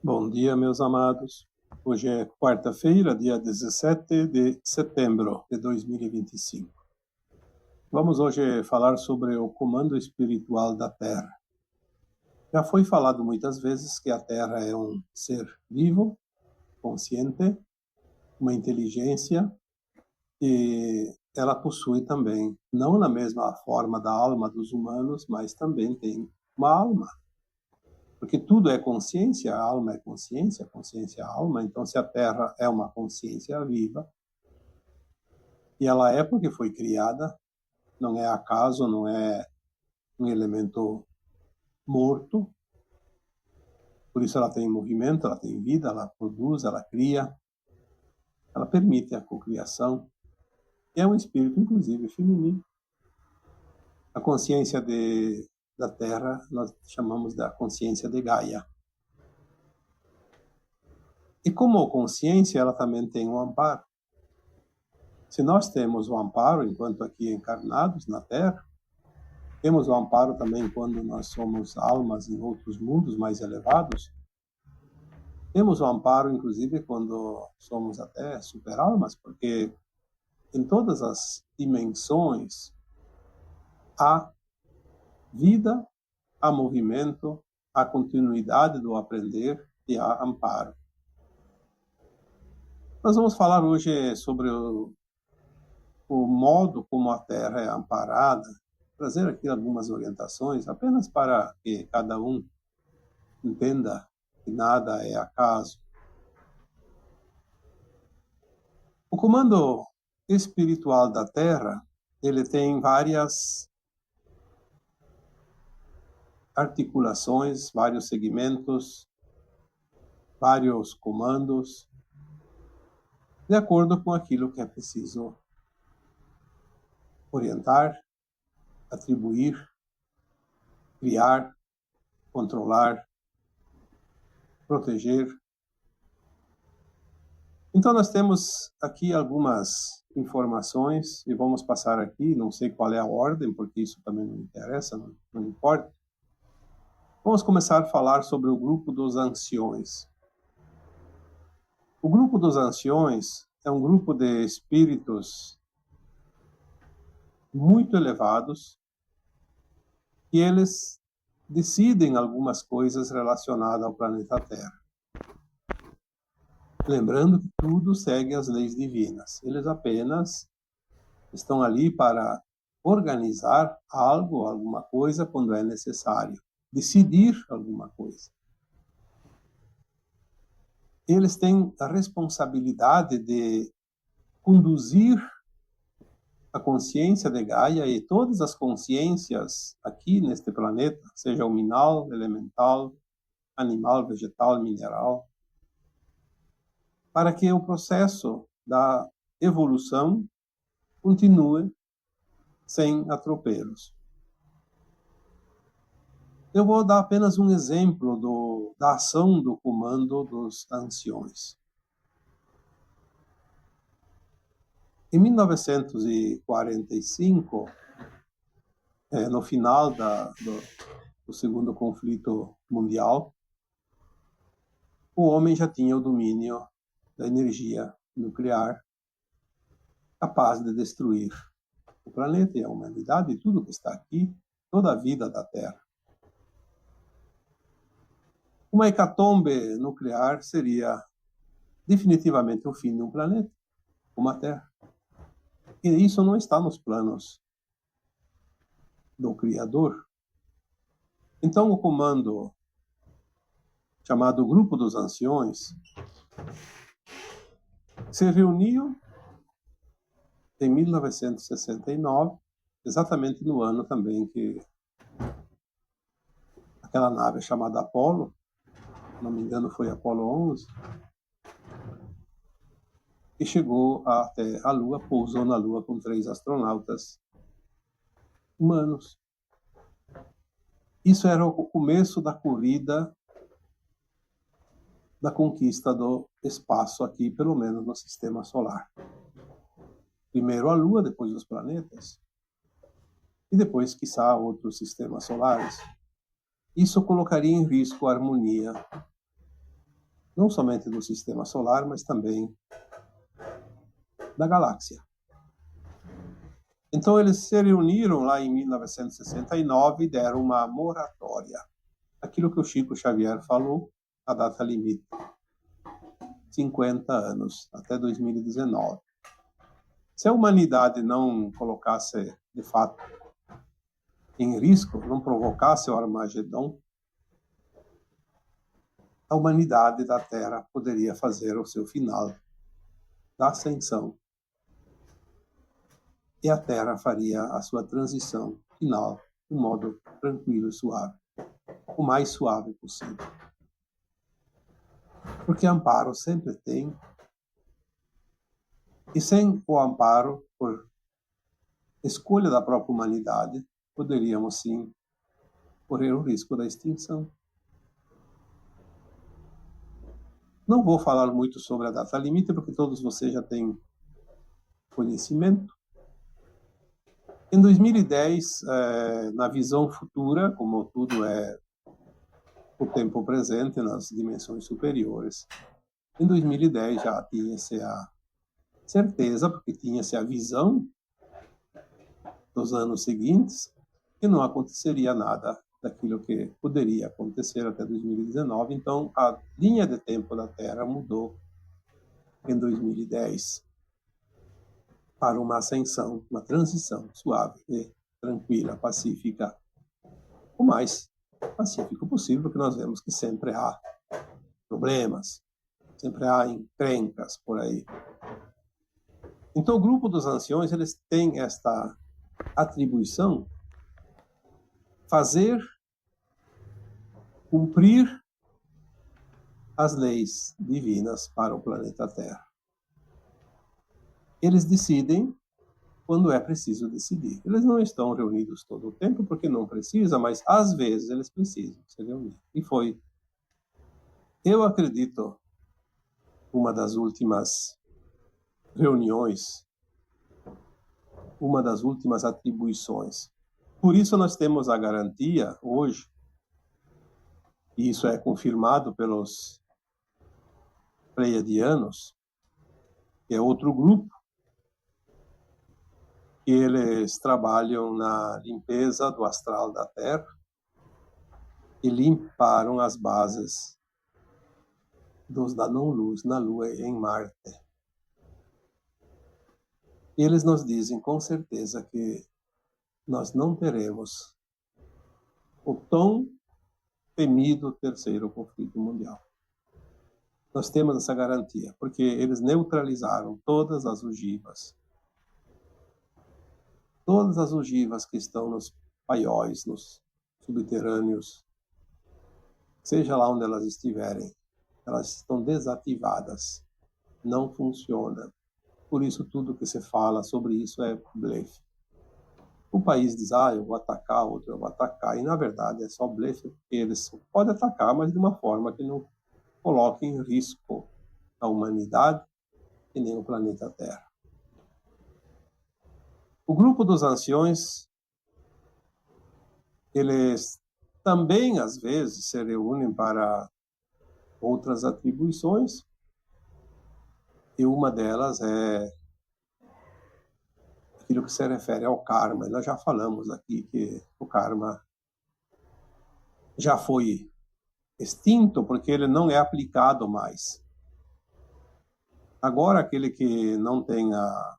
Bom dia, meus amados. Hoje é quarta-feira, dia 17 de setembro de 2025. Vamos hoje falar sobre o comando espiritual da Terra. Já foi falado muitas vezes que a Terra é um ser vivo, consciente, uma inteligência, e ela possui também, não na mesma forma da alma dos humanos, mas também tem uma alma. Porque tudo é consciência, a alma é consciência, a consciência é a alma. Então, se a Terra é uma consciência viva, e ela é porque foi criada, não é acaso, não é um elemento morto, por isso ela tem movimento, ela tem vida, ela produz, ela cria, ela permite a cocriação, e é um espírito, inclusive, feminino. A consciência da Terra nós chamamos da consciência de Gaia. E como consciência, ela também tem um amparo. Se nós temos o amparo enquanto aqui encarnados na Terra, temos o amparo também quando nós somos almas em outros mundos mais elevados, temos o amparo inclusive quando somos até super-almas, porque em todas as dimensões há vida, há movimento, há continuidade do aprender e há amparo. Nós vamos falar hoje sobre o modo como a Terra é amparada, trazer aqui algumas orientações, apenas para que cada um entenda que nada é acaso. O comando espiritual da Terra, ele tem várias articulações, vários segmentos, vários comandos, de acordo com aquilo que é preciso orientar, atribuir, criar, controlar, proteger. Então nós temos aqui algumas informações e vamos passar aqui, não sei qual é a ordem, porque isso também não interessa, não importa. Vamos começar a falar sobre o grupo dos anciões. O grupo dos anciões é um grupo de espíritos muito elevados e eles decidem algumas coisas relacionadas ao planeta Terra. Lembrando que tudo segue as leis divinas. Eles apenas estão ali para organizar algo, alguma coisa, quando é necessário. Decidir alguma coisa. Eles têm a responsabilidade de conduzir a consciência de Gaia e todas as consciências aqui neste planeta, seja minal, elemental, animal, vegetal, mineral, para que o processo da evolução continue sem atropelos. Eu vou dar apenas um exemplo da ação do comando dos anciões. Em 1945, no final do segundo conflito mundial, o homem já tinha o domínio da energia nuclear capaz de destruir o planeta e a humanidade e tudo que está aqui, toda a vida da Terra. Uma hecatombe nuclear seria definitivamente o fim de um planeta, como a Terra. E isso não está nos planos do Criador. Então, o comando chamado Grupo dos Anciões se reuniu em 1969, exatamente no ano também que aquela nave chamada Apollo, se não me engano foi Apollo 11, e chegou até a Lua, pousou na Lua com 3 astronautas humanos. Isso era o começo da corrida da conquista do espaço aqui, pelo menos no sistema solar. Primeiro a Lua, depois os planetas, e depois, quiçá, outros sistemas solares. Isso colocaria em risco a harmonia não somente do sistema solar, mas também da galáxia. Então, eles se reuniram lá em 1969 e deram uma moratória. Aquilo que o Chico Xavier falou, a data limite, 50 anos, até 2019. Se a humanidade não colocasse, de fato, em risco, não provocasse o Armagedon, a humanidade da Terra poderia fazer o seu final da ascensão. E a Terra faria a sua transição final de um modo tranquilo e suave, o mais suave possível. Porque amparo sempre tem, e sem o amparo, por escolha da própria humanidade, poderíamos sim correr o risco da extinção. Não vou falar muito sobre a data limite, porque todos vocês já têm conhecimento. Em 2010, na visão futura, como tudo é o tempo presente nas dimensões superiores, em 2010 já tinha-se a certeza, porque tinha-se a visão dos anos seguintes, que não aconteceria nada daquilo que poderia acontecer até 2019. Então, a linha de tempo da Terra mudou em 2010 para uma ascensão, uma transição suave e tranquila, pacífica, o mais pacífico possível, porque nós vemos que sempre há problemas, sempre há encrencas por aí. Então, o grupo dos anciões, eles têm esta atribuição, fazer cumprir as leis divinas para o planeta Terra. Eles decidem quando é preciso decidir. Eles não estão reunidos todo o tempo, porque não precisa, mas às vezes eles precisam se reunir. E foi, eu acredito, uma das últimas reuniões, uma das últimas atribuições. Por isso nós temos a garantia hoje, e isso é confirmado pelos pleiadianos, que é outro grupo, que eles trabalham na limpeza do astral da Terra e limparam as bases da não-luz na Lua e em Marte. E eles nos dizem com certeza que nós não teremos o tão temido terceiro conflito mundial. Nós temos essa garantia, porque eles neutralizaram todas as ogivas que estão nos paióis, nos subterrâneos, seja lá onde elas estiverem, elas estão desativadas, não funciona. Por isso, tudo que se fala sobre isso é blefe. O país diz, eu vou atacar, outro eu vou atacar, e na verdade é só blefe, porque eles podem atacar, mas de uma forma que não coloque em risco a humanidade e nem o planeta Terra. O grupo dos anciões, eles também, às vezes, se reúnem para outras atribuições, e uma delas é aquilo que se refere ao karma. Nós já falamos aqui que o karma já foi extinto porque ele não é aplicado mais. Agora, aquele que não tem a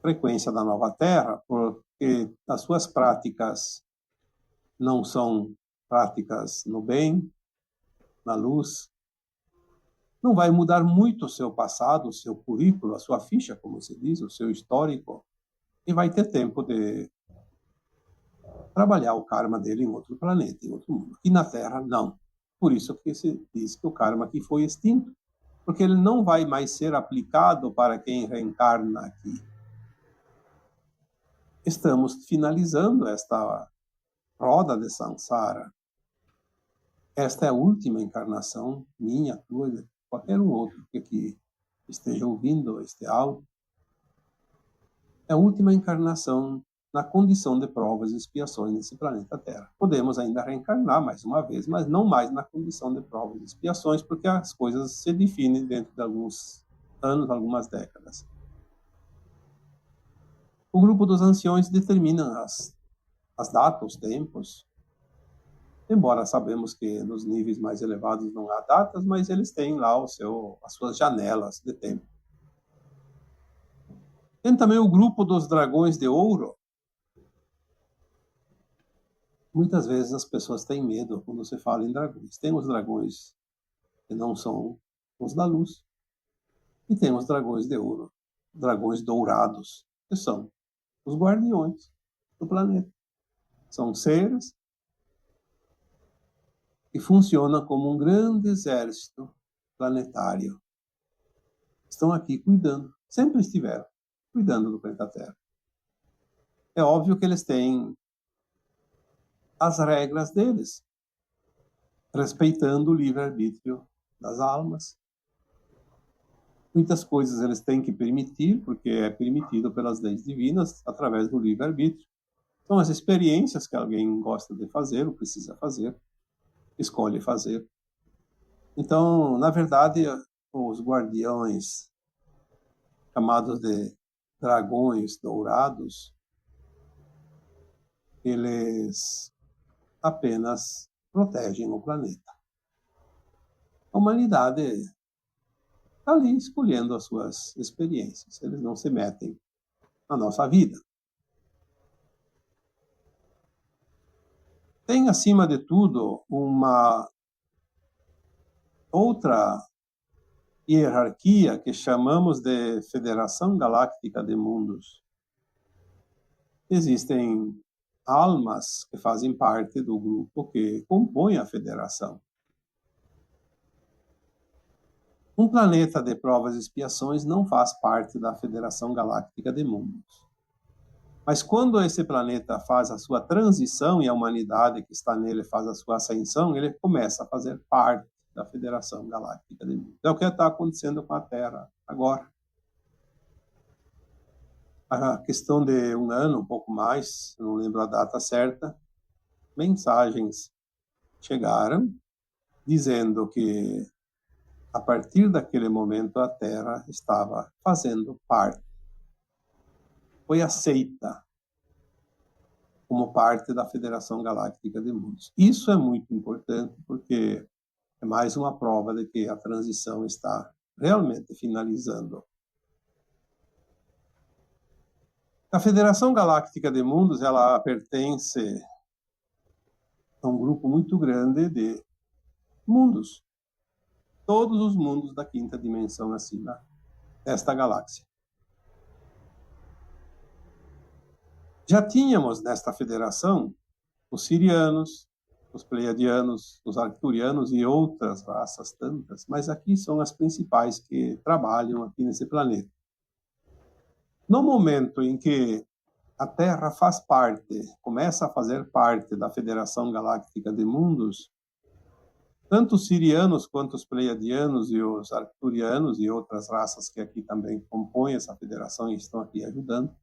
frequência da nova Terra, porque as suas práticas não são práticas no bem, na luz, não vai mudar muito o seu passado, o seu currículo, a sua ficha, como se diz, o seu histórico, e vai ter tempo de trabalhar o karma dele em outro planeta, em outro mundo. E na Terra, não. Por isso que se diz que o karma aqui foi extinto, porque ele não vai mais ser aplicado para quem reencarna aqui. Estamos finalizando esta roda de samsara. Esta é a última encarnação minha, tua, de qualquer um outro que esteja ouvindo este áudio. É a última encarnação na condição de provas e expiações nesse planeta Terra. Podemos ainda reencarnar mais uma vez, mas não mais na condição de provas e expiações, porque as coisas se definem dentro de alguns anos, algumas décadas. O grupo dos anciões determina as datas, os tempos, embora sabemos que nos níveis mais elevados não há datas, mas eles têm lá as suas janelas de tempo. Tem também o grupo dos dragões de ouro. Muitas vezes as pessoas têm medo quando se fala em dragões. Tem os dragões que não são os da luz, e tem os dragões de ouro, dragões dourados, que são os guardiões do planeta. São seres que funcionam como um grande exército planetário. Estão aqui cuidando, sempre estiveram cuidando do planeta Terra. É óbvio que eles têm as regras deles, respeitando o livre-arbítrio das almas. Muitas coisas eles têm que permitir, porque é permitido pelas leis divinas, através do livre-arbítrio. São as experiências que alguém gosta de fazer, ou precisa fazer, escolhe fazer. Então, na verdade, os guardiões, chamados de dragões dourados, eles apenas protegem o planeta. A humanidade está ali escolhendo as suas experiências. Eles não se metem na nossa vida. Tem, acima de tudo, uma outra hierarquia que chamamos de Federação Galáctica de Mundos. Existem almas que fazem parte do grupo que compõe a federação. Um planeta de provas e expiações não faz parte da Federação Galáctica de Mundos. Mas quando esse planeta faz a sua transição e a humanidade que está nele faz a sua ascensão, ele começa a fazer parte da Federação Galáctica de Mundos. É o que está acontecendo com a Terra agora. A questão de um ano, um pouco mais, eu não lembro a data certa, mensagens chegaram dizendo que a partir daquele momento a Terra estava fazendo parte, foi aceita como parte da Federação Galáctica de Mundos. Isso é muito importante porque é mais uma prova de que a transição está realmente finalizando. A Federação Galáctica de Mundos, ela pertence a um grupo muito grande de mundos. Todos os mundos da quinta dimensão acima desta galáxia. Já tínhamos nesta federação os sirianos, os pleiadianos, os arcturianos e outras raças tantas, mas aqui são as principais que trabalham aqui nesse planeta. No momento em que a Terra faz parte, começa a fazer parte da Federação Galáctica de Mundos, tanto os sirianos quanto os pleiadianos e os arcturianos e outras raças que aqui também compõem essa federação e estão aqui ajudando,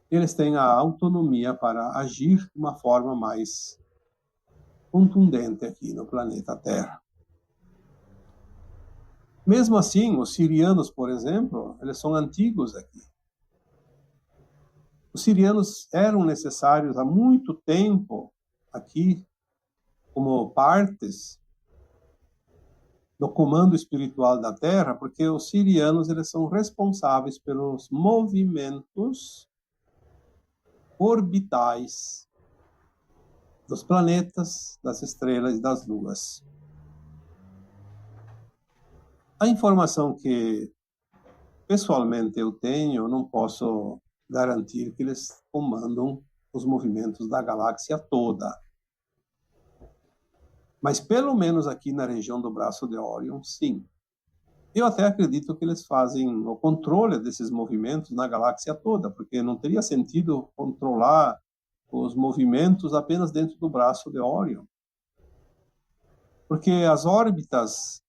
eles têm a autonomia para agir de uma forma mais contundente aqui no planeta Terra. Mesmo assim, os sirianos, por exemplo, eles são antigos aqui. Os sirianos eram necessários há muito tempo aqui como partes do comando espiritual da Terra, porque os sirianos eles são responsáveis pelos movimentos orbitais dos planetas, das estrelas e das luas. A informação que pessoalmente eu tenho, eu não posso garantir que eles comandam os movimentos da galáxia toda. Mas pelo menos aqui na região do braço de Órion, sim. Eu até acredito que eles fazem o controle desses movimentos na galáxia toda, porque não teria sentido controlar os movimentos apenas dentro do braço de Órion. Porque as órbitas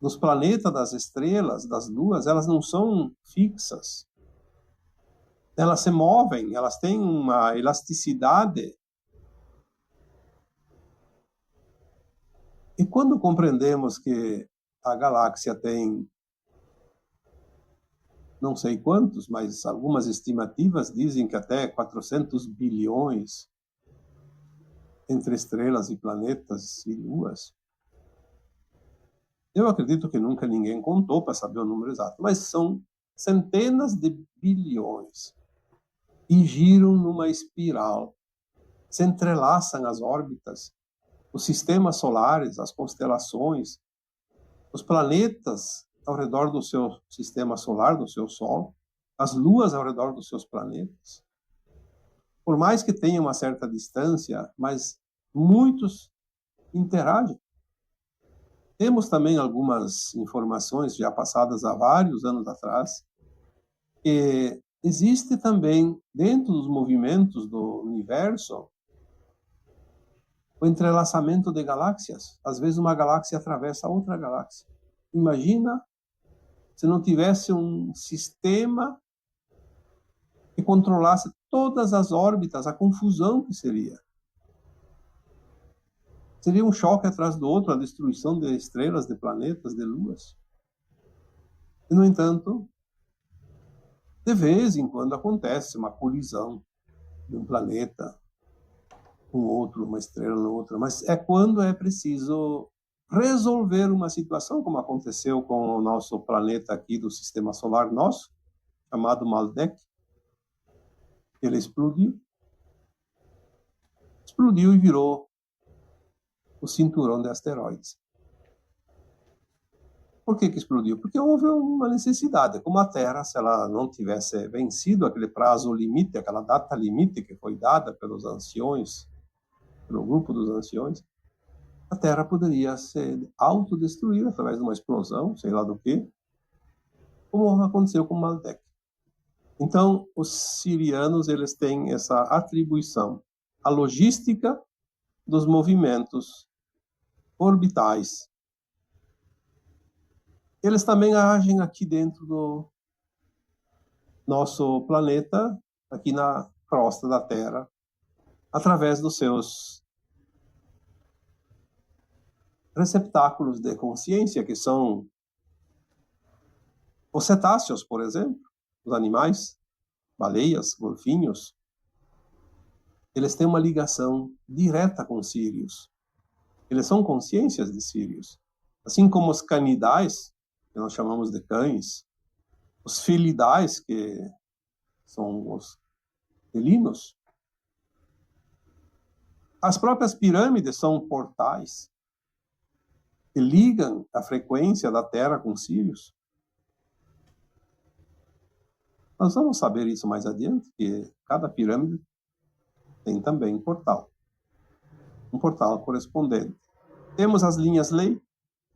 dos planetas, das estrelas, das luas, elas não são fixas. elas se movem, elas têm uma elasticidade. E quando compreendemos que a galáxia tem, não sei quantos, mas algumas estimativas dizem que até 400 bilhões entre estrelas e planetas e luas. Eu acredito que nunca ninguém contou para saber o número exato, mas são centenas de bilhões e giram numa espiral, se entrelaçam as órbitas, os sistemas solares, as constelações, os planetas ao redor do seu sistema solar, do seu Sol, as luas ao redor dos seus planetas. Por mais que tenha uma certa distância, mas muitos interagem. Temos também algumas informações já passadas há vários anos atrás, que existe também, dentro dos movimentos do universo, o entrelaçamento de galáxias. Às vezes uma galáxia atravessa outra galáxia. Imagina se não tivesse um sistema que controlasse todas as órbitas, a confusão que seria. Seria um choque atrás do outro, a destruição de estrelas, de planetas, de luas. E, no entanto, de vez em quando acontece uma colisão de um planeta com outro, uma estrela na outra, mas é quando é preciso resolver uma situação, como aconteceu com o nosso planeta aqui do Sistema Solar nosso, chamado Maldek. Ele explodiu e virou o cinturão de asteroides. Por que explodiu? Porque houve uma necessidade. Como a Terra, se ela não tivesse vencido aquele prazo limite, aquela data limite que foi dada pelos anciões, pelo grupo dos anciões, a Terra poderia se autodestruir através de uma explosão, sei lá do que, como aconteceu com Maldek. Então, os sirianos, eles têm essa atribuição. A logística dos movimentos orbitais. Eles também agem aqui dentro do nosso planeta, aqui na crosta da Terra, através dos seus receptáculos de consciência, que são os cetáceos, por exemplo, os animais, baleias, golfinhos. Eles têm uma ligação direta com Sírios. Eles são consciências de Sírios. Assim como os canidais, que nós chamamos de cães, os felidais, que são os felinos. As próprias pirâmides são portais que ligam a frequência da Terra com Sírios. Nós vamos saber isso mais adiante, que cada pirâmide tem também um portal correspondente. Temos as linhas lei,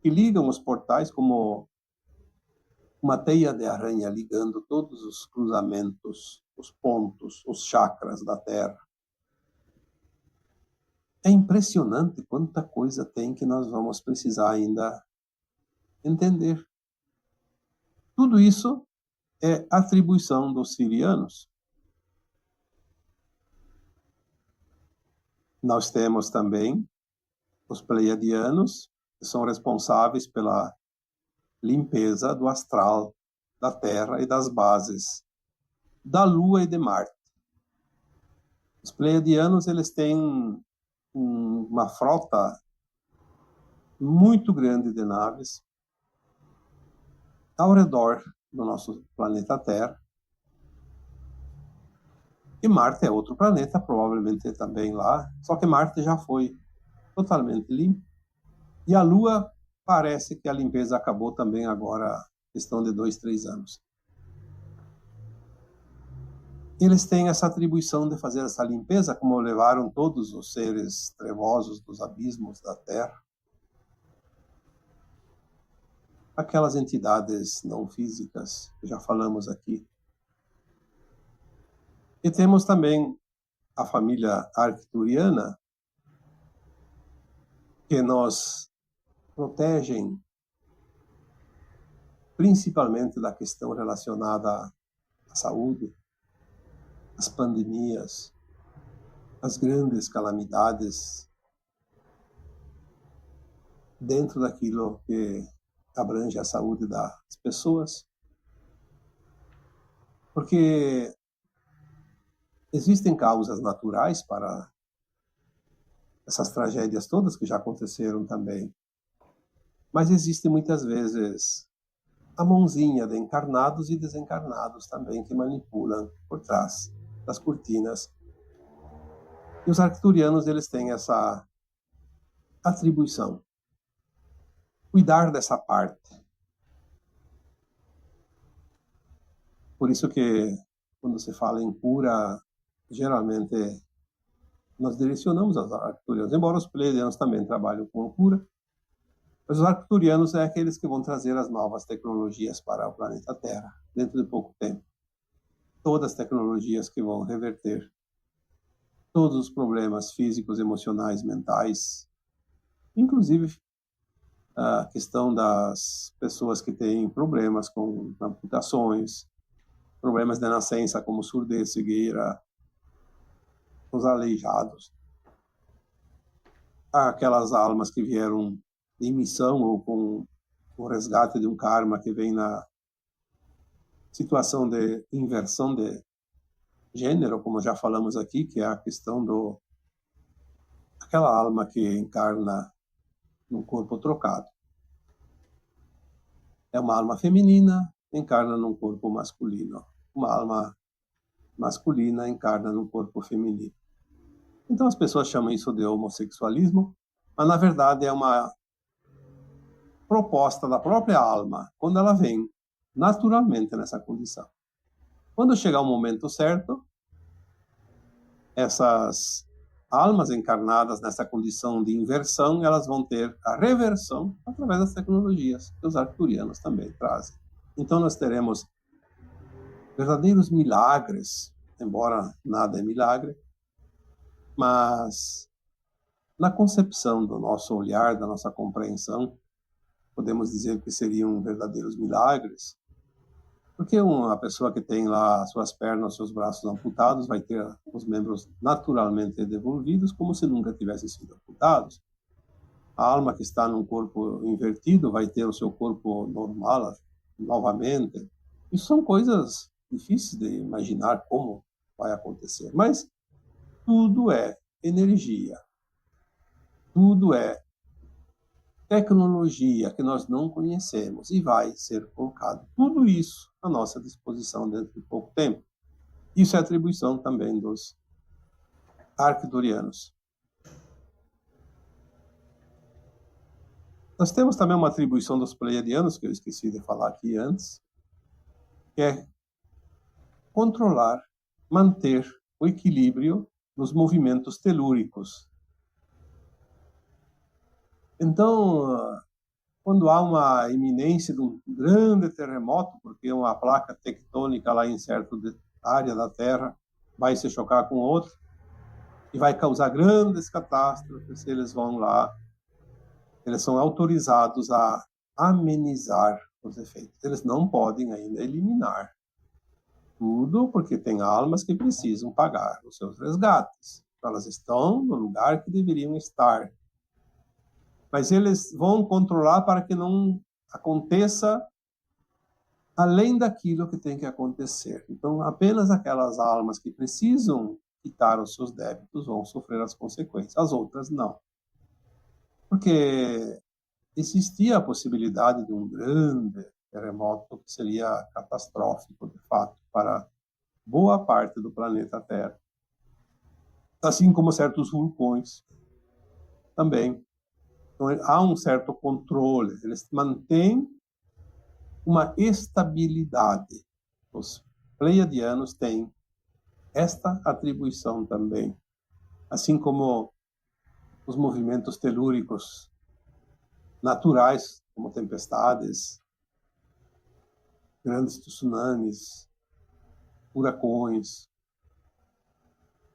que ligam os portais como uma teia de aranha ligando todos os cruzamentos, os pontos, os chakras da Terra. É impressionante quanta coisa tem que nós vamos precisar ainda entender. Tudo isso é atribuição dos sirianos. Nós temos também os pleiadianos, que são responsáveis pela limpeza do astral da Terra e das bases da Lua e de Marte. Os pleiadianos, eles têm uma frota muito grande de naves ao redor do nosso planeta Terra. E Marte é outro planeta, provavelmente também lá, só que Marte já foi totalmente limpo. E a Lua parece que a limpeza acabou também agora, questão de 2, 3 anos. Eles têm essa atribuição de fazer essa limpeza, como levaram todos os seres trevosos dos abismos da Terra. Aquelas entidades não físicas que já falamos aqui. E temos também a família arcturiana, que nos protegem principalmente da questão relacionada à saúde, as pandemias, as grandes calamidades, dentro daquilo que abrange a saúde das pessoas, porque existem causas naturais para essas tragédias todas que já aconteceram também, mas existe muitas vezes a mãozinha de encarnados e desencarnados também que manipulam por trás das cortinas. E os arcturianos, eles têm essa atribuição, cuidar dessa parte. Por isso que, quando se fala em cura, geralmente nós direcionamos aos arcturianos, embora os pleiadianos também trabalham com cura, mas os arcturianos é aqueles que vão trazer as novas tecnologias para o planeta Terra, dentro de pouco tempo. Todas as tecnologias que vão reverter todos os problemas físicos, emocionais, mentais, inclusive a questão das pessoas que têm problemas com amputações, problemas de nascença como surdez, cegueira, os aleijados, aquelas almas que vieram em missão ou com o resgate de um karma que vem na situação de inversão de gênero, como já falamos aqui, que é a questão aquela alma que encarna num corpo trocado. É uma alma feminina, encarna num corpo masculino. Uma alma masculina encarna num corpo feminino. Então as pessoas chamam isso de homossexualismo, mas na verdade é uma proposta da própria alma, quando ela vem naturalmente nessa condição. Quando chegar o momento certo, essas almas encarnadas nessa condição de inversão, elas vão ter a reversão através das tecnologias que os arcturianos também trazem. Então nós teremos verdadeiros milagres, embora nada é milagre, mas na concepção do nosso olhar, da nossa compreensão, podemos dizer que seriam verdadeiros milagres, porque uma pessoa que tem lá suas pernas, seus braços amputados, vai ter os membros naturalmente devolvidos, como se nunca tivessem sido amputados. A alma que está num corpo invertido vai ter o seu corpo normal novamente. Isso são coisas difíceis de imaginar como vai acontecer, mas tudo é energia, tudo é tecnologia que nós não conhecemos e vai ser colocado tudo isso à nossa disposição dentro de pouco tempo. Isso é atribuição também dos arcturianos. Nós temos também uma atribuição dos pleiadianos, que eu esqueci de falar aqui antes, que é controlar, manter o equilíbrio nos movimentos telúricos. Então, quando há uma iminência de um grande terremoto, porque uma placa tectônica lá em certa área da Terra vai se chocar com outra e vai causar grandes catástrofes, eles vão lá, eles são autorizados a amenizar os efeitos. Eles não podem ainda eliminar tudo, porque tem almas que precisam pagar os seus resgates. Elas estão no lugar que deveriam estar. Mas eles vão controlar para que não aconteça além daquilo que tem que acontecer. Então, apenas aquelas almas que precisam quitar os seus débitos vão sofrer as consequências, as outras não. Porque existia a possibilidade de um grande terremoto que seria catastrófico, de fato, para boa parte do planeta Terra. Assim como certos vulcões também. Então, há um certo controle, eles mantêm uma estabilidade. Os pleiadianos têm esta atribuição também, assim como os movimentos telúricos naturais, como tempestades, grandes tsunamis, furacões,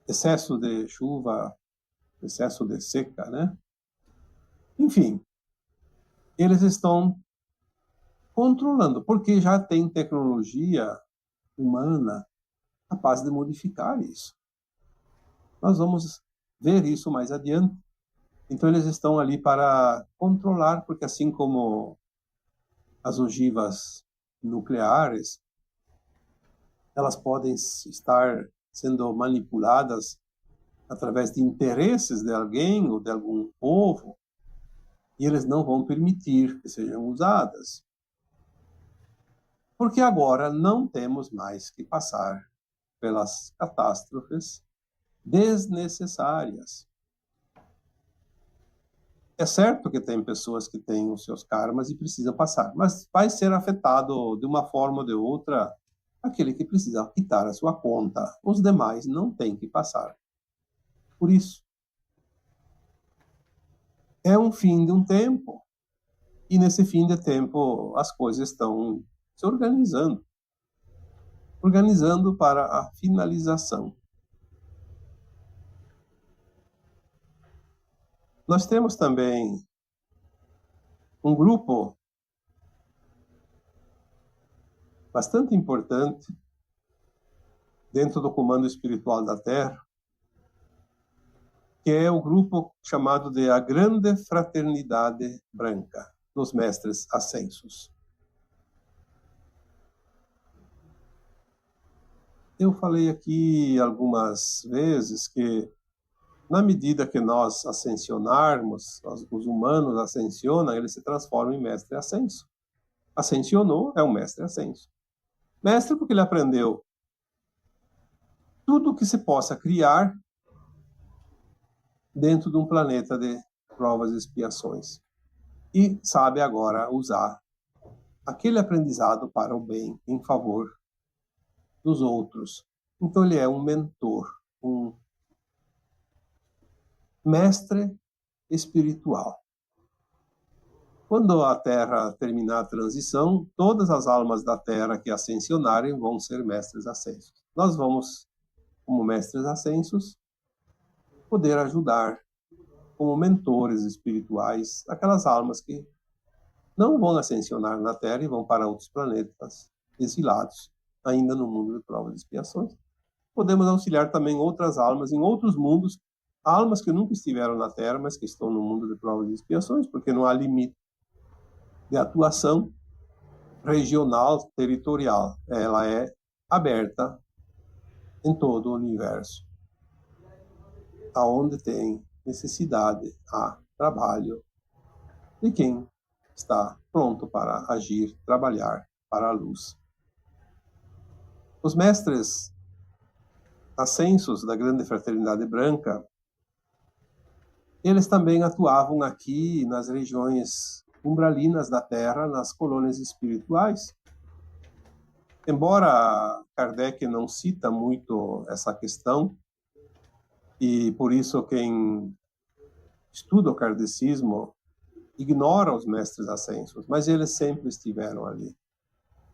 excesso de chuva, excesso de seca, né? Enfim, eles estão controlando, porque já tem tecnologia humana capaz de modificar isso. Nós vamos ver isso mais adiante. Então, eles estão ali para controlar, porque assim como as ogivas nucleares, elas podem estar sendo manipuladas através de interesses de alguém ou de algum povo, e eles não vão permitir que sejam usadas. Porque agora não temos mais que passar pelas catástrofes desnecessárias. É certo que tem pessoas que têm os seus karmas e precisam passar, mas vai ser afetado de uma forma ou de outra aquele que precisa quitar a sua conta. Os demais não têm que passar. Por isso, é um fim de um tempo. E nesse fim de tempo, as coisas estão se organizando. Organizando para a finalização. Nós temos também um grupo bastante importante dentro do comando espiritual da Terra, que é o grupo chamado de a Grande Fraternidade Branca, dos Mestres Ascensos. Eu falei aqui algumas vezes que, na medida que nós ascensionarmos, os humanos ascensionam, eles se transformam em mestre ascenso. Ascensionou, é um mestre ascenso. Mestre porque ele aprendeu tudo o que se possa criar dentro de um planeta de provas e expiações. E sabe agora usar aquele aprendizado para o bem, em favor dos outros. Então ele é um mentor, um mestre espiritual. Quando a Terra terminar a transição, todas as almas da Terra que ascensionarem vão ser mestres ascensos. Nós vamos, como mestres ascensos, poder ajudar como mentores espirituais aquelas almas que não vão ascensionar na Terra e vão para outros planetas exilados, ainda no mundo de provas e expiações. Podemos auxiliar também outras almas em outros mundos, almas que nunca estiveram na Terra, mas que estão no mundo de provas e expiações, porque não há limite de atuação regional, territorial. Ela é aberta em todo o universo. Aonde tem necessidade, há trabalho de quem está pronto para agir, trabalhar para a luz. Os mestres ascensos da Grande Fraternidade Branca, eles também atuavam aqui nas regiões umbralinas da Terra, nas colônias espirituais. Embora Kardec não cita muito essa questão, e por isso quem estuda o kardecismo ignora os mestres ascensos, mas eles sempre estiveram ali.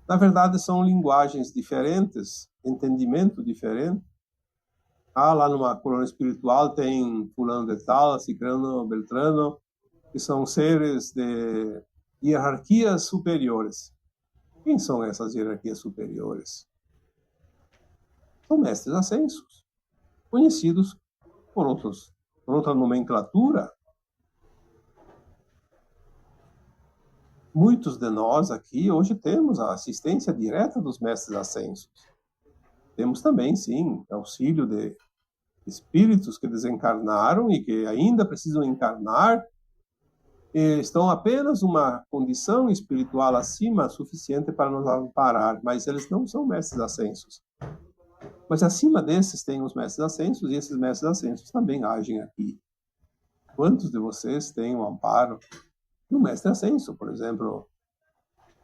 Na verdade, são linguagens diferentes, entendimento diferente. Lá numa colônia espiritual tem fulano de tal, cicrano, beltrano, que são seres de hierarquias superiores. Quem são essas hierarquias superiores? São mestres ascensos, conhecidos por outra nomenclatura. Muitos de nós aqui hoje temos a assistência direta dos mestres ascensos. Temos também, sim, auxílio de espíritos que desencarnaram e que ainda precisam encarnar, e estão apenas uma condição espiritual acima suficiente para nos amparar, mas eles não são mestres ascensos. Mas acima desses tem os mestres ascensos, e esses mestres ascensos também agem aqui. Quantos de vocês têm o amparo do mestre ascenso? Por exemplo,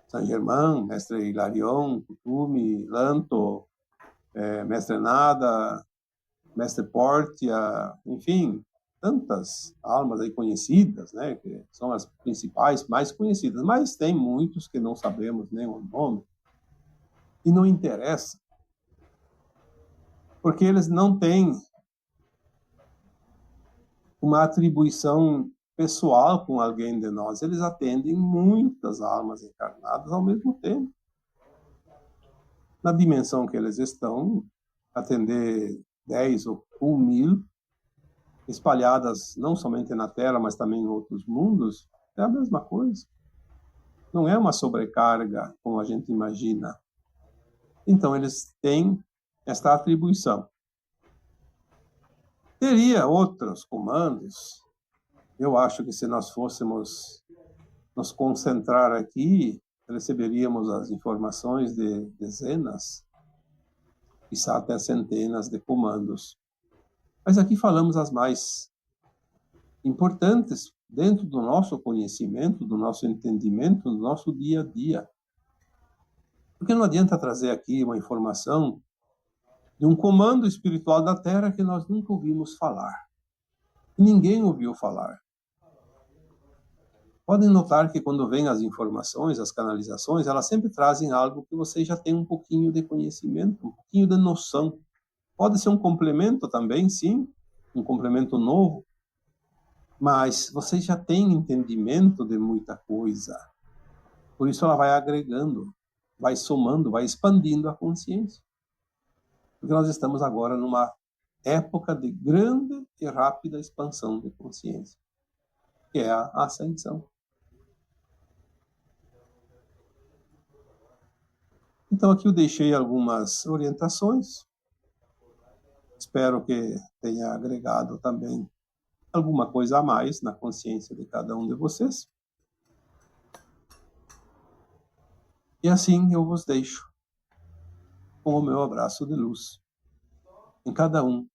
Saint Germain, mestre Hilarion, Kuthumi, Lanto, mestre Nada, mestre Portia, enfim, tantas almas aí conhecidas, né, que são as principais, mais conhecidas, mas tem muitos que não sabemos nem o nome, e não interessa, porque eles não têm uma atribuição pessoal com alguém de nós, eles atendem muitas almas encarnadas ao mesmo tempo. Na dimensão que eles estão, atender 10 ou 1.000, espalhadas não somente na Terra, mas também em outros mundos, é a mesma coisa. Não é uma sobrecarga como a gente imagina. Então, eles têm esta atribuição. Teria outros comandos. Eu acho que se nós fôssemos nos concentrar aqui, receberíamos as informações de dezenas, quizá até centenas de comandos. Mas aqui falamos as mais importantes dentro do nosso conhecimento, do nosso entendimento, do nosso dia a dia. Porque não adianta trazer aqui uma informação de um comando espiritual da Terra que nós nunca ouvimos falar. Ninguém ouviu falar. Podem notar que quando vêm as informações, as canalizações, elas sempre trazem algo que vocês já têm um pouquinho de conhecimento, um pouquinho de noção. Pode ser um complemento também, sim, um complemento novo, mas vocês já têm entendimento de muita coisa. Por isso ela vai agregando, vai somando, vai expandindo a consciência. Porque nós estamos agora numa época de grande e rápida expansão de consciência, que é a ascensão. Então aqui eu deixei algumas orientações. Espero que tenha agregado também alguma coisa a mais na consciência de cada um de vocês. E assim eu vos deixo com o meu abraço de luz em cada um